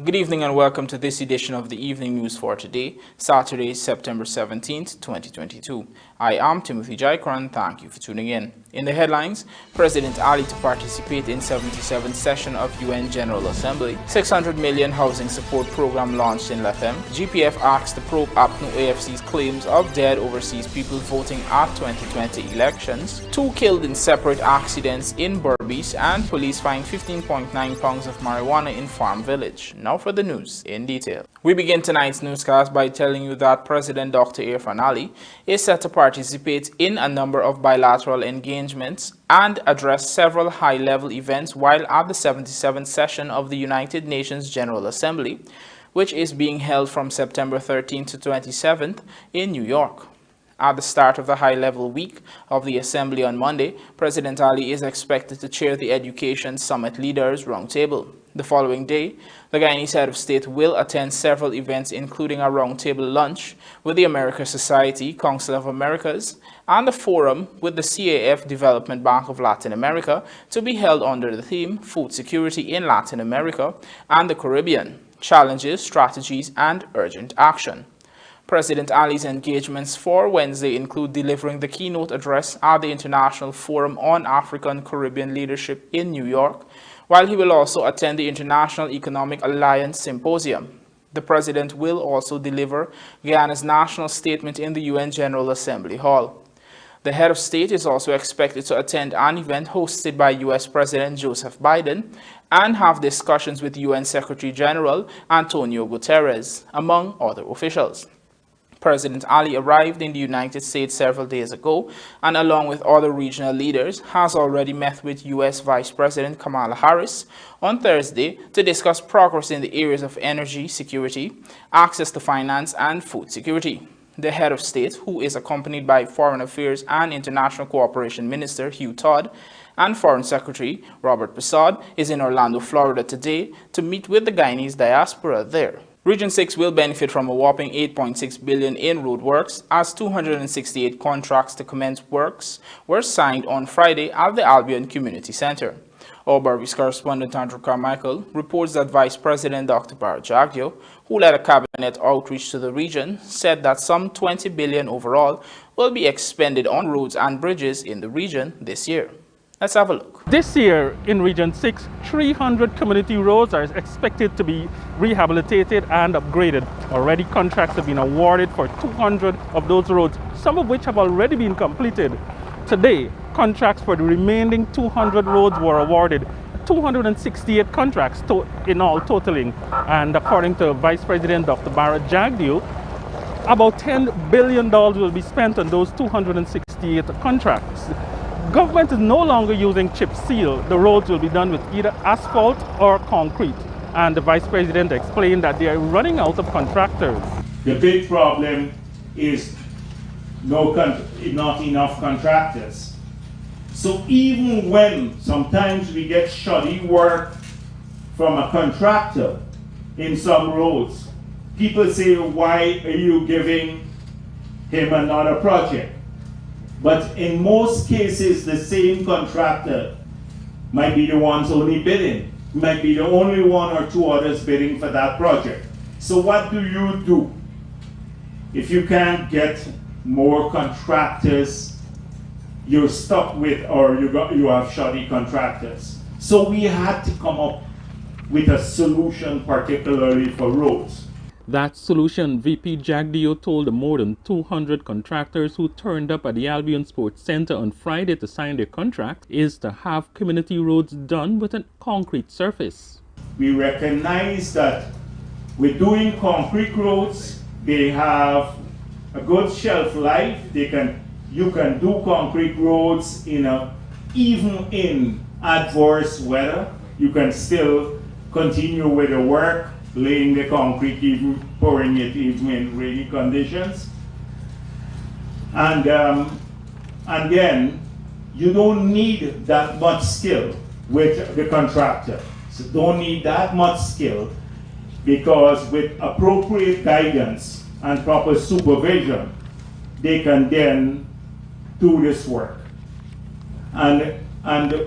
Good evening and welcome to this edition of the Evening News for today, Saturday, September 17th, 2022. I am Timothy Jaikran. Thank you for tuning in. In the headlines, President Ali to participate in 77th session of UN General Assembly, 600 million housing support program launched in Lethem, GPF asks to probe APNU AFC'S claims of dead overseas people voting at 2020 elections, 2 killed in separate accidents in BERBICE, and police find 15.9 pounds of marijuana in Farm Village. Now for the news in detail. We begin tonight's newscast by telling you that President Dr. Ali is set to participate in a number of bilateral engagements and address several high-level events while at the 77th session of the United Nations General Assembly, which is being held from September 13th to 27th in New York. At the start of the high-level week of the Assembly on Monday, President Ali is expected to chair the Education Summit Leaders Roundtable. The following day, the Guyanese head of state will attend several events including a roundtable lunch with the America Society, Council of Americas, and a forum with the CAF Development Bank of Latin America to be held under the theme Food Security in Latin America and the Caribbean, Challenges, Strategies, and Urgent Action. President Ali's engagements for Wednesday include delivering the keynote address at the International Forum on African Caribbean Leadership in New York, while he will also attend the International Economic Alliance Symposium. The president will also deliver Guyana's national statement in the UN General Assembly Hall. The head of state is also expected to attend an event hosted by U.S. President Joseph Biden and have discussions with UN Secretary General Antonio Guterres, among other officials. President Ali arrived in the United States several days ago and, along with other regional leaders, has already met with U.S. Vice President Kamala Harris on Thursday to discuss progress in the areas of energy security, access to finance, and food security. The head of state, who is accompanied by Foreign Affairs and International Cooperation Minister Hugh Todd and Foreign Secretary Robert Prasad, is in Orlando, Florida today to meet with the Guyanese diaspora there. Region 6 will benefit from a whopping $8.6 billion in roadworks as 268 contracts to commence works were signed on Friday at the Albion Community Center. Our BERBICE correspondent Dr Kwame reports that Vice President Dr. Jagdio, who led a cabinet outreach to the region, said that some $20 billion overall will be expended on roads and bridges in the region this year. Let's have a look. This year in Region 6, 300 community roads are expected to be rehabilitated and upgraded. Already contracts have been awarded for 200 of those roads, some of which have already been completed. Today, contracts for the remaining 200 roads were awarded, 268 contracts in all totaling. And according to Vice President Dr. Jagdio, about $10 billion will be spent on those 268 contracts. Government is no longer using chip seal. The roads will be done with either asphalt or concrete. And the Vice President explained that they are running out of contractors. The big problem is not enough contractors. So even when sometimes we get shoddy work from a contractor in some roads, people say, why are you giving him another project? But in most cases, the same contractor might be the ones only bidding, might be the only one or two others bidding for that project. So what do you do if you can't get more contractors? You're stuck with, or you have shoddy contractors. So we had to come up with a solution, particularly for roads. That solution, VP Jagdio told the more than 200 contractors who turned up at the Albion Sports Center on Friday to sign their contract, is to have community roads done with a concrete surface. We recognize that with doing concrete roads, they have a good shelf life. You can do concrete roads even in adverse weather. You can still continue with the work, laying the concrete, even pouring it even in rainy conditions. And then you don't need that much skill with the contractor. So don't need that much skill, because with appropriate guidance and proper supervision, they can then do this work. And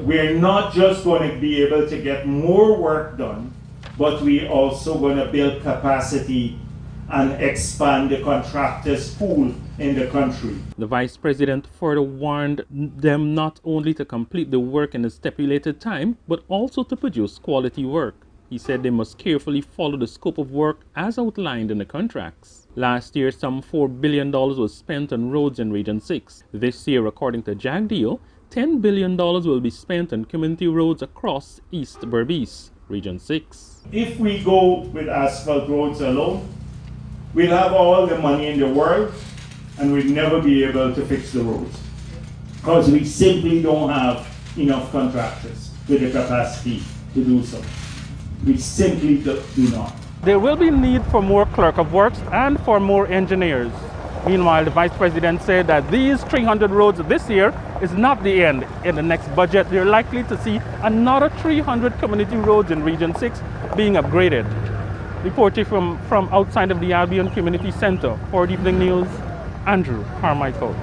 we're not just going to be able to get more work done, but we also going to build capacity and expand the contractors pool in the country. The Vice President further warned them not only to complete the work in the stipulated time, but also to produce quality work. He said they must carefully follow the scope of work as outlined in the contracts. Last year, some $4 billion was spent on roads in Region 6. This year, according to JAGDEO, $10 billion will be spent on community roads across East BERBICE, Region 6. If we go with asphalt roads alone, we'll have all the money in the world and we'll never be able to fix the roads, because we simply don't have enough contractors with the capacity to do so. We simply do not. There will be need for more clerk of works and for more engineers. Meanwhile, the Vice President said that these 300 roads this year is not the end. In the next budget, they're likely to see another 300 community roads in Region 6 being upgraded. Reporting from outside of the Albion Community Center for the Evening News, Andrew Carmichael.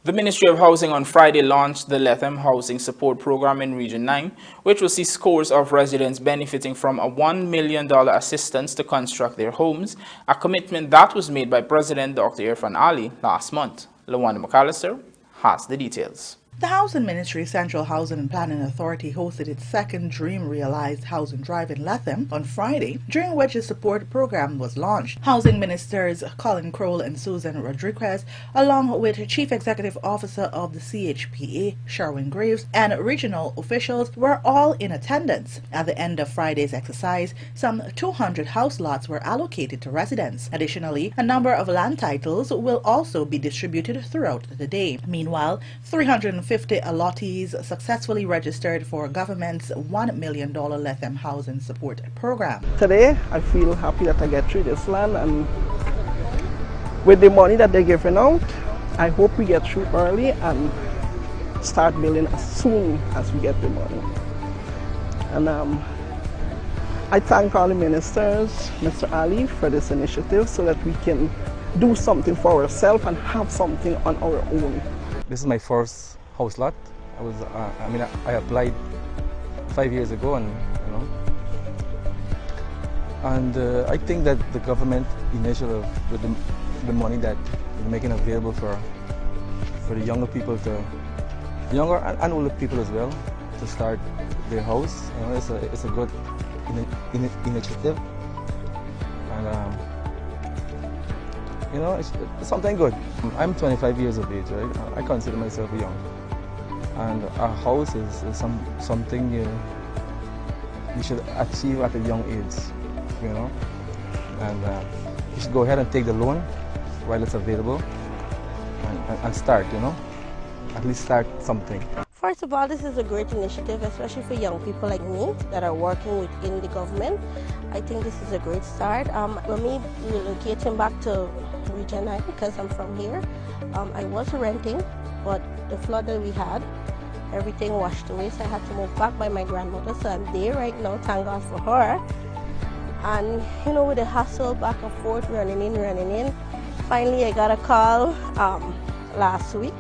The Ministry of Housing on Friday launched the Lethem Housing Support Program in Region 9, which will see scores of residents benefiting from a $1 million assistance to construct their homes, a commitment that was made by President Dr. Irfan Ali last month. Lawanda McAllister has the details. The Housing Ministry Central Housing and Planning Authority hosted its second Dream Realized Housing Drive in Lethem on Friday, during which a support program was launched. Housing Ministers Colin Crowell and Susan Rodriguez, along with Chief Executive Officer of the CHPA, Sherwin Graves, and regional officials were all in attendance. At the end of Friday's exercise, some 200 house lots were allocated to residents. Additionally, a number of land titles will also be distributed throughout the day. Meanwhile, 350 allottees successfully registered for government's $1 million Lethem Housing Support Program. Today, I feel happy that I get through this land, and with the money that they're giving out, I hope we get through early and start building as soon as we get the money. And I thank all the ministers, Mr. Ali, for this initiative so that we can do something for ourselves and have something on our own. This is my first house lot. I applied 5 years ago, and I think that the government initiative with the money that they're making available for the younger people, younger and older people as well, to start their house, it's a good initiative, and it's something good. I'm 25 years of age, right? I consider myself young. And a house is something you should achieve at a young age, And you should go ahead and take the loan while it's available and start, At least start something. First of all, this is a great initiative, especially for young people like me that are working within the government. I think this is a great start. For me, relocating back to Region 9, because I'm from here, I was renting, but the flood that we had, everything washed away, so I had to move back by my grandmother. So I'm there right now, thank God for her. And with the hustle back and forth, running in, finally I got a call last week,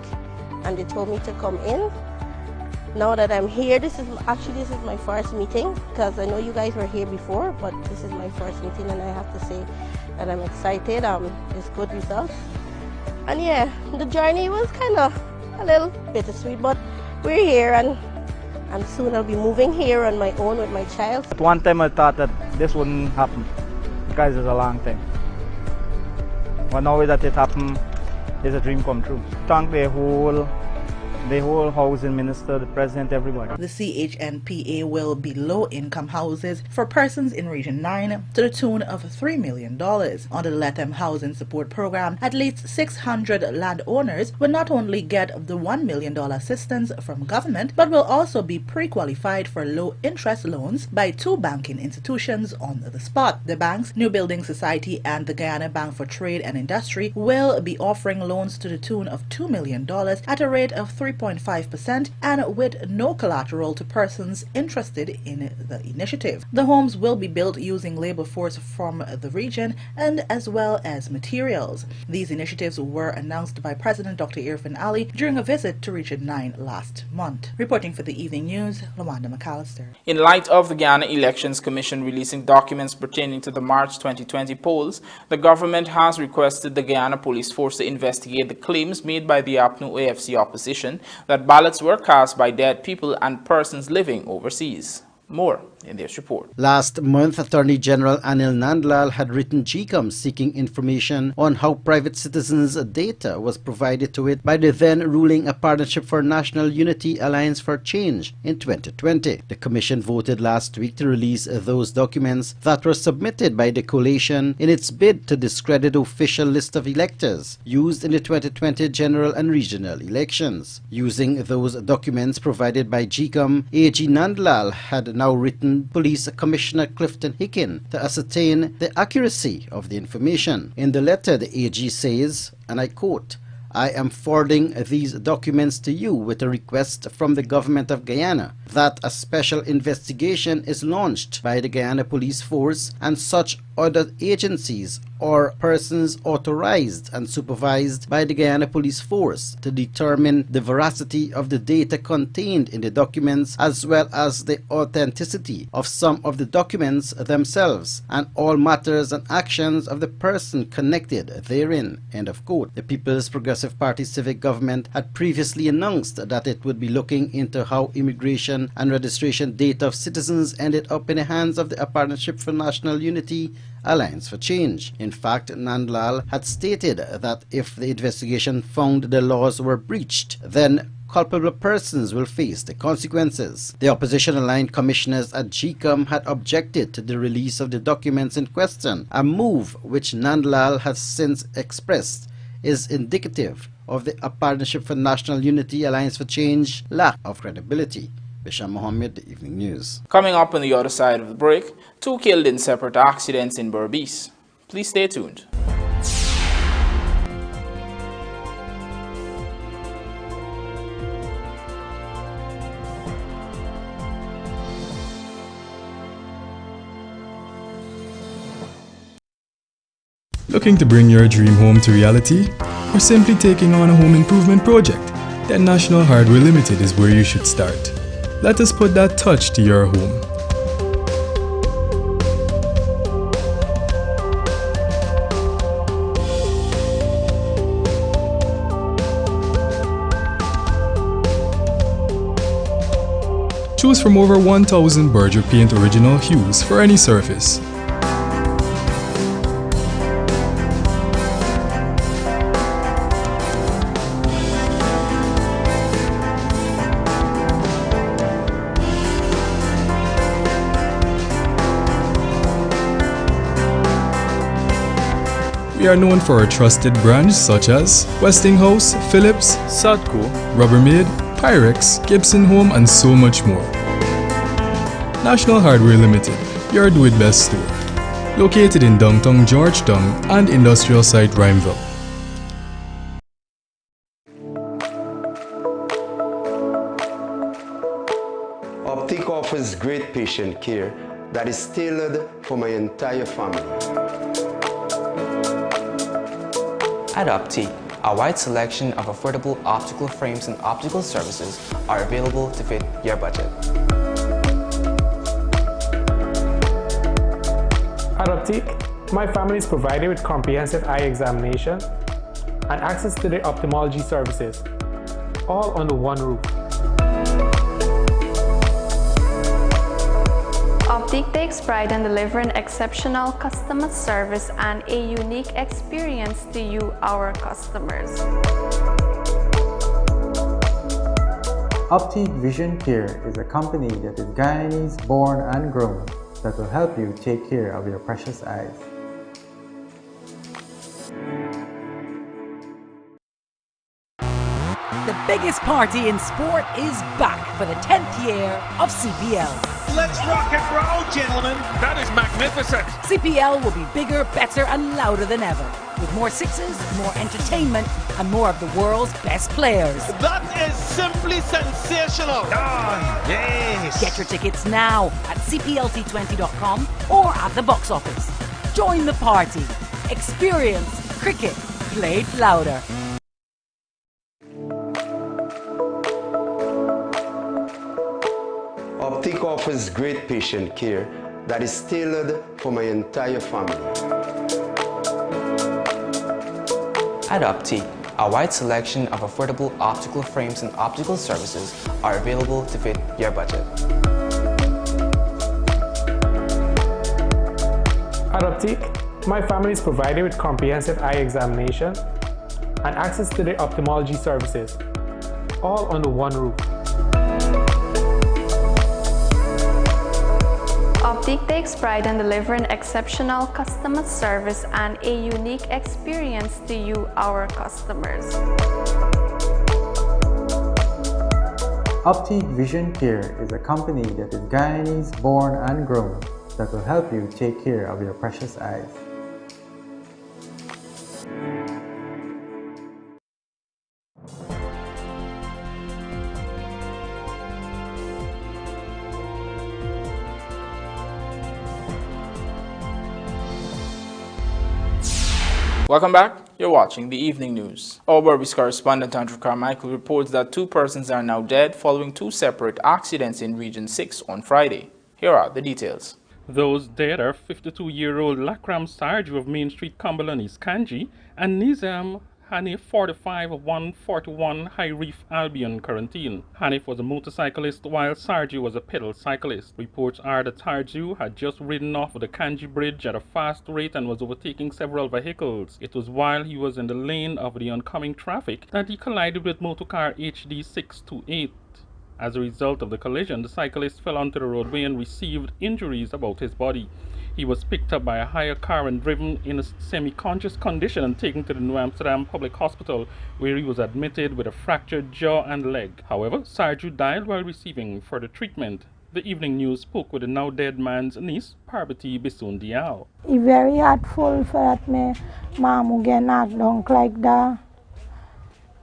and they told me to come in. Now that I'm here, this is my first meeting, because I know you guys were here before, but this is my first meeting, and I have to say that I'm excited. It's good results. And yeah, the journey was kind of a little bittersweet, but we're here, and soon I'll be moving here on my own with my child. At one time I thought that this wouldn't happen, because it's a long time. But now that it happened, it's a dream come true. Thank the whole housing minister, the president, everybody. The CHNPA will be low-income houses for persons in Region 9 to the tune of $3 million. Under the Lethem Housing Support Program, at least 600 landowners will not only get the $1 million assistance from government, but will also be pre-qualified for low-interest loans by 2 banking institutions on the spot. The banks, New Building Society and the Guyana Bank for Trade and Industry, will be offering loans to the tune of $2 million at a rate of 3% 3.5% and with no collateral to persons interested in the initiative. The homes will be built using labor force from the region and as well as materials. These initiatives were announced by President Dr. Irfan Ali during a visit to Region 9 last month. Reporting for the Evening News, Lawanda McAllister. In light of the Ghana Elections Commission releasing documents pertaining to the March 2020 polls, the government has requested the Guyana Police Force to investigate the claims made by the APNU AFC opposition that ballots were cast by dead people and persons living overseas. More in this report. Last month, Attorney General Anil Nandlal had written GCom seeking information on how private citizens' data was provided to it by the then ruling A Partnership for National Unity Alliance for Change in 2020. The Commission voted last week to release those documents that were submitted by the coalition in its bid to discredit the official list of electors used in the 2020 general and regional elections. Using those documents provided by GCom, AG Nandlal had now written Police Commissioner Clifton Hicken to ascertain the accuracy of the information. In the letter, the AG says, and I quote, "I am forwarding these documents to you with a request from the government of Guyana that a special investigation is launched by the Guyana Police Force and such other agencies or persons authorized and supervised by the Guyana Police Force to determine the veracity of the data contained in the documents as well as the authenticity of some of the documents themselves and all matters and actions of the person connected therein." End of quote. The People's Progressive Party civic government had previously announced that it would be looking into how immigration and registration data of citizens ended up in the hands of the A Partnership for National Unity Alliance for Change. In fact, Nandlal had stated that if the investigation found the laws were breached, then culpable persons will face the consequences. The opposition-aligned commissioners at GCom had objected to the release of the documents in question, a move which Nandlal has since expressed is indicative of the A Partnership for National Unity Alliance for Change lack of credibility. Bisham Mohammed, The Evening News. Coming up on the other side of the break, 2 killed in separate accidents in BERBICE. Please stay tuned. Looking to bring your dream home to reality? Or simply taking on a home improvement project? Then National Hardware Limited is where you should start. Let us put that touch to your home. Choose from over 1,000 Berger Paint original hues for any surface. We are known for our trusted brands such as Westinghouse, Philips, Sadco, Rubbermaid, Pyrex, Gibson Home and so much more. National Hardware Limited, your do-it-best store. Located in downtown Georgetown and industrial site Rhymeville. Optic offers great patient care that is tailored for my entire family. At Optic, a wide selection of affordable optical frames and optical services are available to fit your budget. At Optic, my family is provided with comprehensive eye examination and access to their ophthalmology services, all under one roof. Optic takes pride in delivering exceptional customer service and a unique experience to you, our customers. Optic Vision Care is a company that is Guyanese born and grown that will help you take care of your precious eyes. The biggest party in sport is back for the 10th year of CPL. Let's rock and roll, gentlemen. That is magnificent. CPL will be bigger, better and louder than ever. with more sixes, more entertainment, and more of the world's best players. That is simply sensational. Yes. Get your tickets now at cplc20.com or at the box office. Join the party. Experience cricket played louder. Optic offers great patient care that is tailored for my entire family. At Optic, a wide selection of affordable optical frames and optical services are available to fit your budget. At Optic, my family is provided with comprehensive eye examination and access to the ophthalmology services, all under one roof. Optic takes pride in delivering exceptional customer service and a unique experience to you, our customers. Optic Vision Care is a company that is Guyanese born and grown that will help you take care of your precious eyes. Welcome back. You're watching the evening news. Our BERBICE correspondent Dr Kwame reports that 2 persons are now dead following 2 separate accidents in Region 6 on Friday. Here are the details. Those dead are 52-year-old Lakram Sarju of Main Street, Cumberland East Kanji, and Nizam Hanif, 45 of 141 High Reef, Albion, Quarantine. Hanif was a motorcyclist while Sarju was a pedal cyclist. Reports are that Sarju had just ridden off the Kanji Bridge at a fast rate and was overtaking several vehicles. It was while he was in the lane of the oncoming traffic that he collided with motorcar HD 628. As a result of the collision, the cyclist fell onto the roadway and received injuries about his body. He was picked up by a hire car and driven in a semi-conscious condition and taken to the New Amsterdam Public Hospital, where he was admitted with a fractured jaw and leg. However, Sarju died while receiving further treatment. The evening news spoke with the now dead man's niece, Parvati Bisun Diao. It's very hurtful for that my mom get knocked down like that.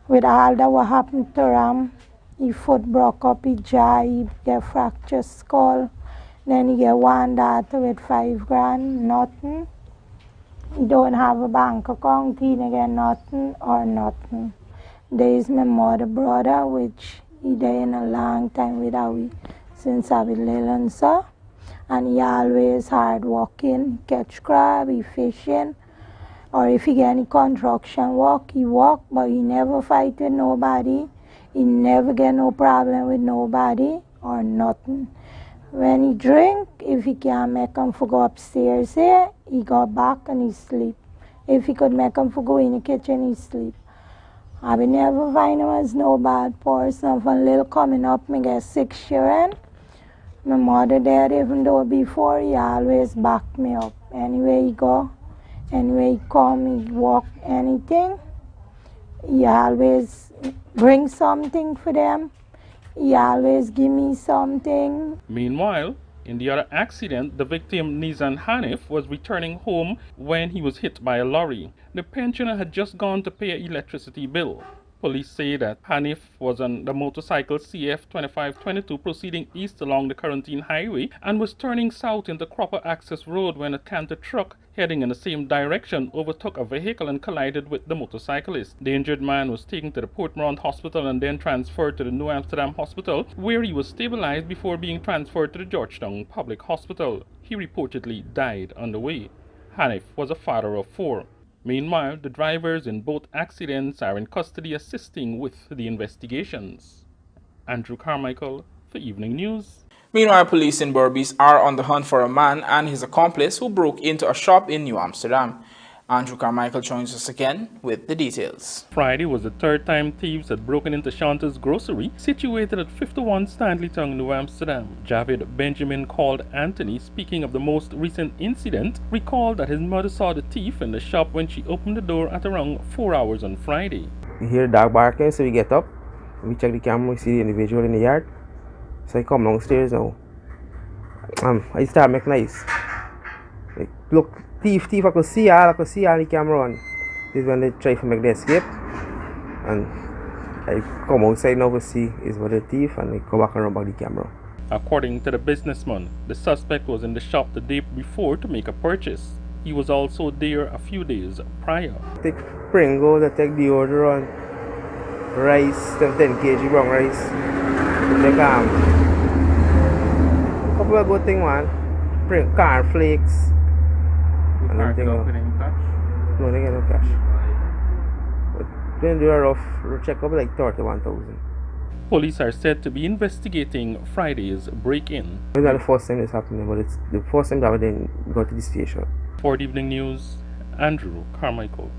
With all that what happened to him, his foot broke up, his jaw, he get fractured skull. Then he get one daughter with 5 grand, nothing. He don't have a bank account, he don't get nothing or nothing. There is my mother brother, which he there in a long time without me since I was little, so. And he always hard working, catch crab, he fishing. Or if he get any construction work, he walk, but he never fight with nobody. He never get no problem with nobody or nothing. When he drink, if he can't make him for go upstairs here, he go back and he sleep. If he could make him for go in the kitchen, he sleep. I will never find him as no bad person. From little coming up, me get 6 years. My mother there, even though before, he always back me up. Anywhere he go, anywhere he come, he walk, anything. He always bring something for them. He always give me something. Meanwhile, in the other accident, the victim Nizam Hanif was returning home when he was hit by a lorry. The pensioner had just gone to pay an electricity bill. Police say that Hanif was on the motorcycle CF 2522 proceeding east along the Quarantine Highway and was turning south into Cropper Access Road when a canter truck heading in the same direction overtook a vehicle and collided with the motorcyclist. The injured man was taken to the Portmorant Hospital and then transferred to the New Amsterdam Hospital, where he was stabilized before being transferred to the Georgetown Public Hospital. He reportedly died on the way. Hanif was a father of 4. Meanwhile, the drivers in both accidents are in custody assisting with the investigations. Andrew Carmichael for Evening News. Meanwhile, police in BERBICE are on the hunt for a man and his accomplice who broke into a shop in New Amsterdam. Andrew Carmichael joins us again with the details. Friday was the 3rd time thieves had broken into Shanta's grocery, situated at 51 Stanleyton, New Amsterdam. Javid Benjamin called Anthony, speaking of the most recent incident, recalled that his mother saw the thief in the shop when she opened the door at around 4 hours on Friday. We hear dog barking, so we get up, we check the camera, we see the individual in the yard. So I come downstairs now. I start making noise. Like, look, thief, I could see all the camera on. is when they try to make the escape. And I come outside now to see is what the thief, and they come back and run back the camera. According to the businessman, the suspect was in the shop the day before to make a purchase. He was also there a few days prior. Take Pringles, I take deodorant, rice, 10 kg brown rice. Take couple of good things, man. Corn flakes. And everything else. No, they get no cash. But when they are rough, check up like 31,000. Police are said to be investigating Friday's break-in. It's not the first time this happened, but it's the first time that we didn't go to the station. For the Evening News, Andrew Carmichael.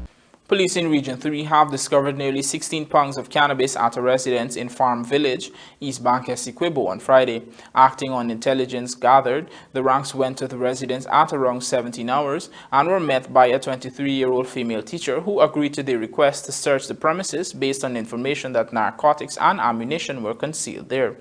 Police in Region 3 have discovered nearly 16 pounds of cannabis at a residence in Farm Village, East Bank Essequibo on Friday. Acting on intelligence gathered, the ranks went to the residence at around 17 hours and were met by a 23-year-old female teacher who agreed to their request to search the premises based on information that narcotics and ammunition were concealed there.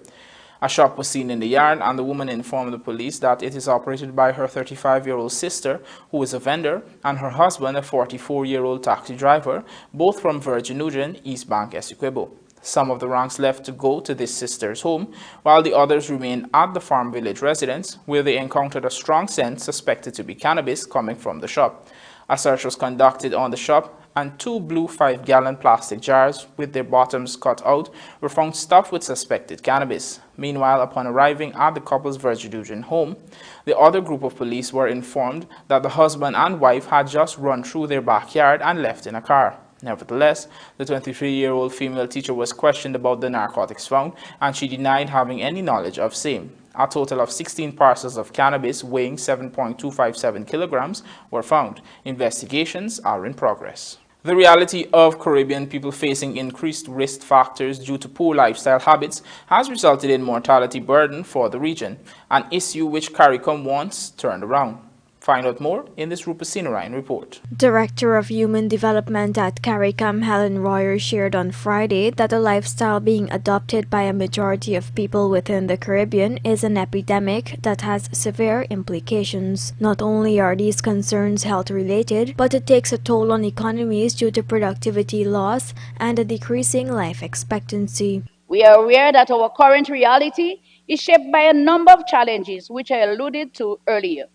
A shop was seen in the yard, and the woman informed the police that it is operated by her 35-year-old sister, who is a vendor, and her husband, a 44-year-old taxi driver, both from Virgin Nugent, East Bank, Essequibo. Some of the ranks left to go to this sister's home, while the others remained at the Farm Village residence, where they encountered a strong scent suspected to be cannabis coming from the shop. A search was conducted on the shop, and 2 blue 5-gallon plastic jars with their bottoms cut out were found stuffed with suspected cannabis. Meanwhile, upon arriving at the couple's Virgin Nugent home, the other group of police were informed that the husband and wife had just run through their backyard and left in a car. Nevertheless, the 23-year-old female teacher was questioned about the narcotics found, and she denied having any knowledge of same. A total of 16 parcels of cannabis weighing 7.257 kilograms were found. Investigations are in progress. The reality of Caribbean people facing increased risk factors due to poor lifestyle habits has resulted in mortality burden for the region, an issue which CARICOM wants turned around. Find out more in this Rupert Sinarine report. Director of Human Development at CARICOM, Helen Royer, shared on Friday that the lifestyle being adopted by a majority of people within the Caribbean is an epidemic that has severe implications. Not only are these concerns health-related, but it takes a toll on economies due to productivity loss and a decreasing life expectancy. We are aware that our current reality is shaped by a number of challenges which I alluded to earlier.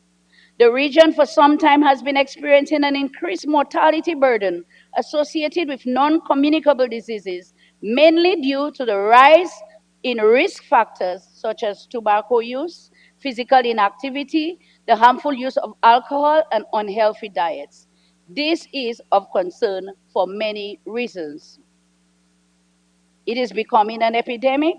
The region for some time has been experiencing an increased mortality burden associated with non-communicable diseases, mainly due to the rise in risk factors such as tobacco use, physical inactivity, the harmful use of alcohol, and unhealthy diets. This is of concern for many reasons. It is becoming an epidemic,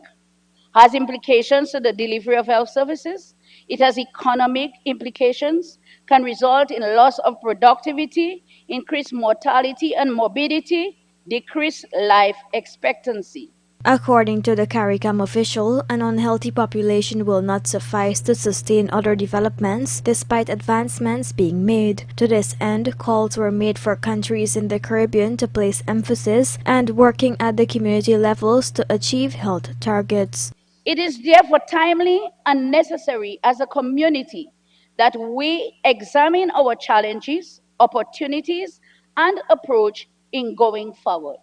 has implications to the delivery of health services. It has economic implications, can result in loss of productivity, increased mortality and morbidity, decreased life expectancy. According to the CARICOM official, an unhealthy population will not suffice to sustain other developments despite advancements being made. To this end, calls were made for countries in the Caribbean to place emphasis and working at the community levels to achieve health targets. It is therefore timely and necessary as a community that we examine our challenges, opportunities, and approach in going forward.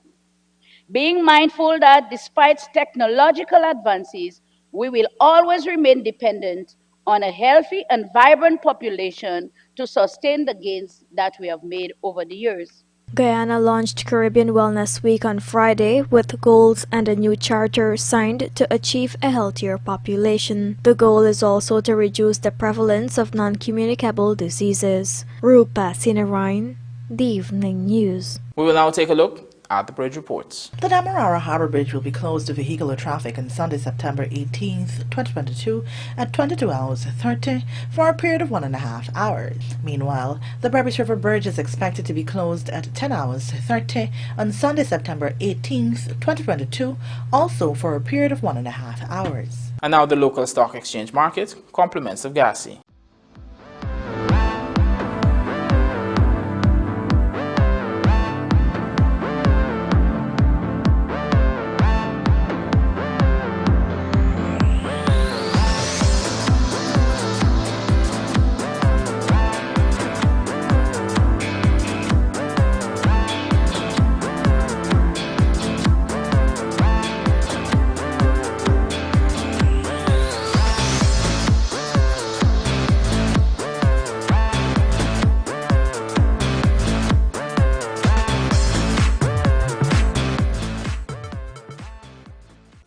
Being mindful that despite technological advances, we will always remain dependent on a healthy and vibrant population to sustain the gains that we have made over the years. Guyana launched Caribbean Wellness Week on Friday with goals and a new charter signed to achieve a healthier population. The goal is also to reduce the prevalence of non-communicable diseases. Rupa Sinarine, The Evening News. We will now take a look at the bridge reports. The Demerara Harbour Bridge will be closed to vehicular traffic on Sunday, September 18th, 2022 at 22 hours 30 for a period of 1.5 hours. Meanwhile, the BERBICE River Bridge is expected to be closed at 10 hours 30 on Sunday, September 18th, 2022, also for a period of 1.5 hours. And now the local stock exchange market, compliments of Gassi.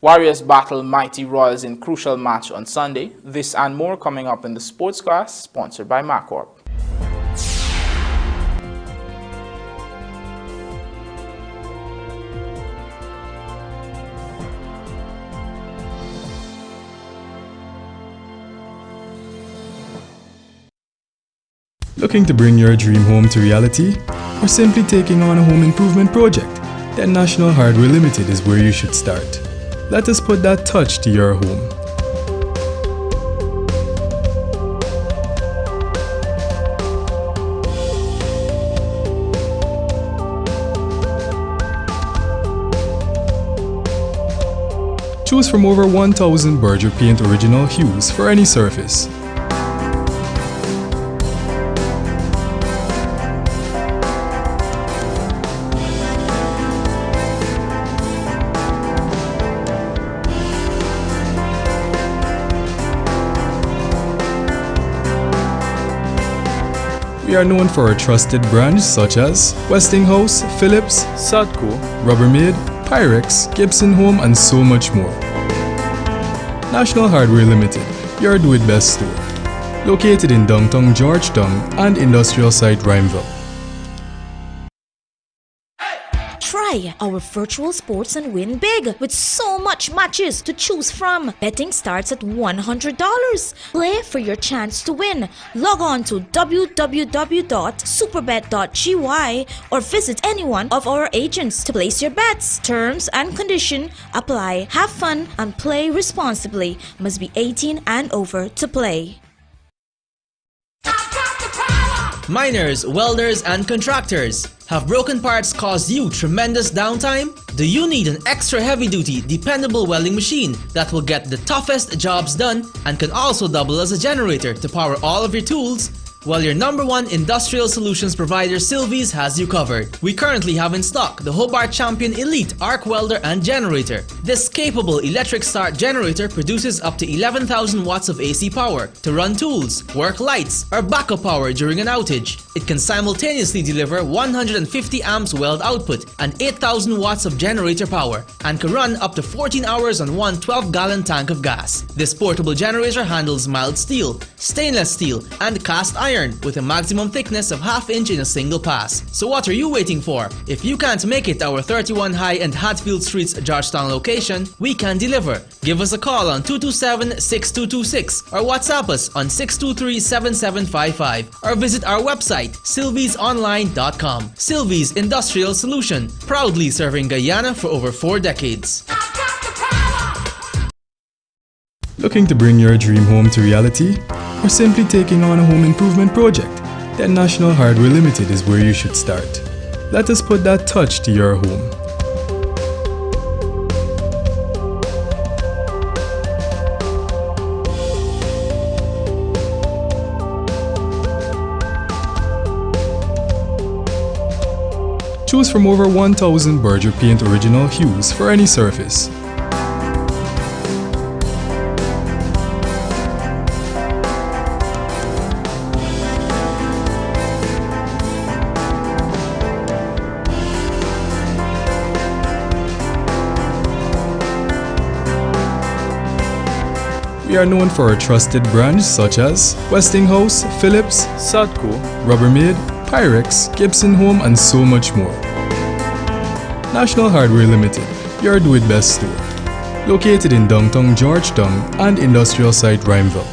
Warriors battle Mighty Royals in crucial match on Sunday. This and more coming up in the Sportscast, sponsored by Macorp. Looking to bring your dream home to reality? Or simply taking on a home improvement project? Then National Hardware Limited is where you should start. Let us put that touch to your home. Choose from over 1,000 Berger Paint original hues for any surface. We are known for our trusted brands such as Westinghouse, Philips, Sadco, Rubbermaid, Pyrex, Gibson Home and so much more. National Hardware Limited, your do-it-best store. Located in downtown Georgetown and industrial site Rhymeville. Try our virtual sports and win big with so much matches to choose from. Betting starts at $100. Play for your chance to win. Log on to www.superbet.gy or visit any one of our agents to place your bets. Terms and conditions apply. Have fun and play responsibly. Must be 18 and over to play. Miners, welders, and contractors. Have broken parts caused you tremendous downtime? Do you need an extra heavy-duty, dependable welding machine that will get the toughest jobs done and can also double as a generator to power all of your tools? Well, your #1 industrial solutions provider Sylvies has you covered. We currently have in stock the Hobart Champion Elite Arc Welder and Generator. This capable electric start generator produces up to 11,000 watts of AC power to run tools, work lights, or backup power during an outage. It can simultaneously deliver 150 amps weld output and 8,000 watts of generator power and can run up to 14 hours on one 12-gallon tank of gas. This portable generator handles mild steel, stainless steel, and cast iron with a maximum thickness of ½ inch in a single pass. So what are you waiting for? If you can't make it to our 31 High and Hatfield Streets Georgetown location, we can deliver. Give us a call on 227-6226 or WhatsApp us on 623-7755 or visit our website sylviesonline.com. Sylvies Industrial Solution, proudly serving Guyana for over 4 decades. Looking to bring your dream home to reality? Or simply taking on a home improvement project? Then National Hardware Limited is where you should start. Let us put that touch to your home. Choose from over 1,000 Berger Paint original hues for any surface. We are known for our trusted brands such as Westinghouse, Philips, Sadco, Rubbermaid, Pyrex, Gibson Home and so much more. National Hardware Limited, your do-it-best store. Located in downtown Georgetown and industrial site Rhymeville.